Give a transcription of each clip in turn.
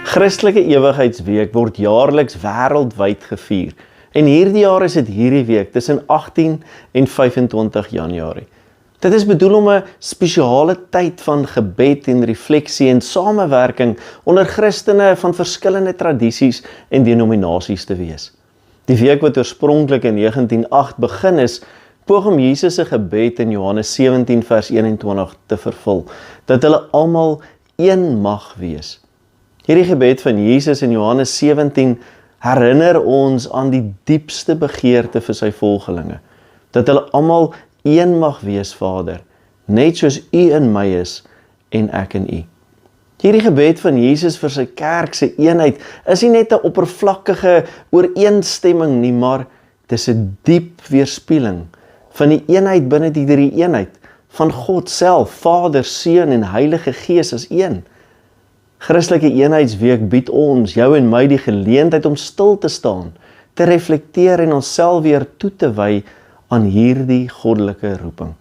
Christelike Ewigheidsweek word jaarliks wêreldwyd gevier. En hierdie jaar is dit hierdie week tussen 18 en 25 Januarie. Dit is bedoel om 'n spesiale tyd van gebed en refleksie en samewerking onder Christene van verskillende tradisies en denominasies te wees. Die week wat oorspronklik in 1908 begin is, poog om Jesus se gebed in Johannes 17 vers 21 te vervul, dat hulle almal een mag wees. Hierdie gebed van Jesus in Johannes 17 herinner ons aan die diepste begeerte vir sy volgelinge, dat hulle almal een mag wees, Vader, net soos U in my is en ek in U. Hierdie gebed van Jesus vir sy kerk se eenheid is nie net 'n oppervlakkige ooreenstemming nie, maar dis 'n diep weerspieëling van die eenheid binne die drie eenheid van God self, Vader, Seun en Heilige Gees as een. Christelike Eenheidsweek bied ons, jou en my, die geleentheid om stil te staan, te reflekteer en onsself weer toe te wy aan hierdie goddelike roeping.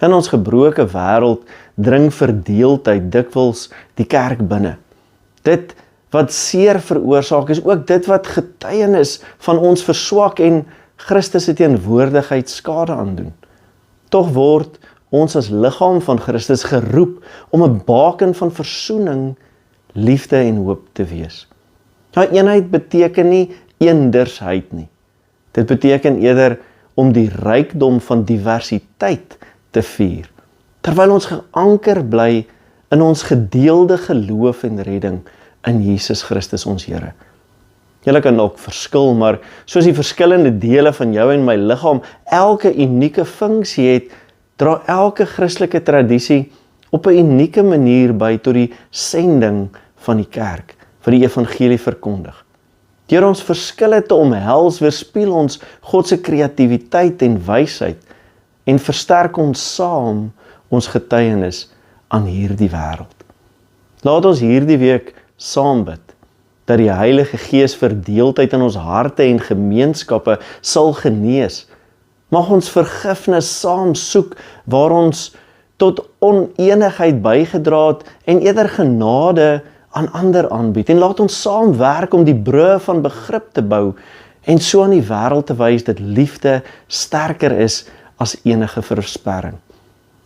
In ons gebroke wêreld dring verdeeldheid dikwels die kerk binne. Dit wat seer veroorsaak is ook dit wat getuienis van ons verswak en Christus se teenwoordigheid skade aandoen. Tog word ons as liggaam van Christus geroep om 'n baken van versoening, liefde en hoop te wees. Nou, eenheid beteken nie eendersheid nie. Dit beteken eerder om die rykdom van diversiteit te vier, terwyl ons geanker bly in ons gedeelde geloof en redding in Jesus Christus ons Here. Julle kan dalk verskil, maar soos die verskillende dele van jou en my liggaam elke unieke funksie het, dra elke Christelike tradisie op 'n unieke manier by tot die sending van die kerk, vir die evangelie verkondig. Deur ons verskille te omhels, weerspieël ons God se kreatiwiteit en wysheid en versterk ons saam ons getuienis aan hierdie wêreld. Laat ons hierdie week saam bid dat die Heilige Gees verdeeldheid in ons harte en gemeenskappe sal genees. Mag ons vergifnis saam soek waar ons tot oneenigheid bygedra het en eerder genade aan ander aanbied. En laat ons saam werk om die brûe van begrip te bou en so aan die wêreld te wys dat liefde sterker is as enige versperring.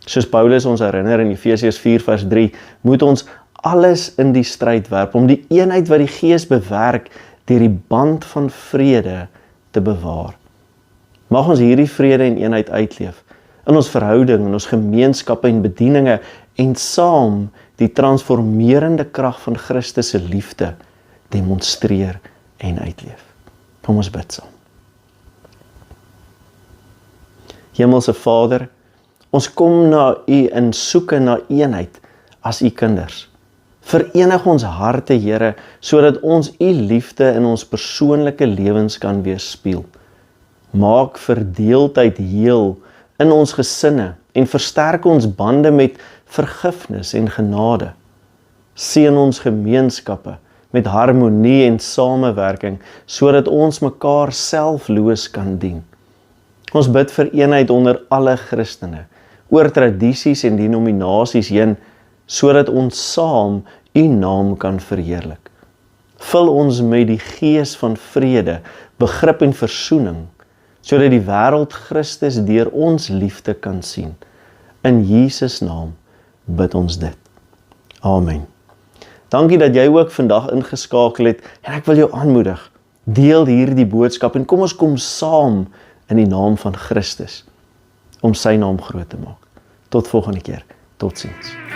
Soos Paulus ons herinner in Efesiërs 4 vers 3, moet ons alles in die stryd werp om die eenheid wat die Gees bewerk deur die band van vrede te bewaar. Mag ons hierdie vrede en eenheid uitleef in ons verhouding, in ons gemeenskappe en bedieninge en saam die transformerende krag van Christus se liefde demonstreer en uitleef. Kom ons bid saam. Hemelse Vader, ons kom na U in soeke na eenheid as U kinders. Verenig ons harte, Here, sodat ons U liefde in ons persoonlike lewens kan weerspieël. Maak verdeeldheid heel in ons gesinne en versterk ons bande met vergifnis en genade. Seën ons gemeenskappe met harmonie en samewerking, sodat ons mekaar selfloos kan dien. Ons bid vir eenheid onder alle Christene, oor tradisies en denominasies heen, sodat ons saam U naam kan verheerlik. Vul ons met die gees van vrede, begrip en versoening, sodat die wêreld Christus deur ons liefde kan sien. In Jesus naam bid ons dit. Amen. Dankie dat jy ook vandag ingeskakel het en ek wil jou aanmoedig, deel hierdie boodskap en kom ons kom saam in die naam van Christus om sy naam groot te maak. Tot volgende keer. Totsiens.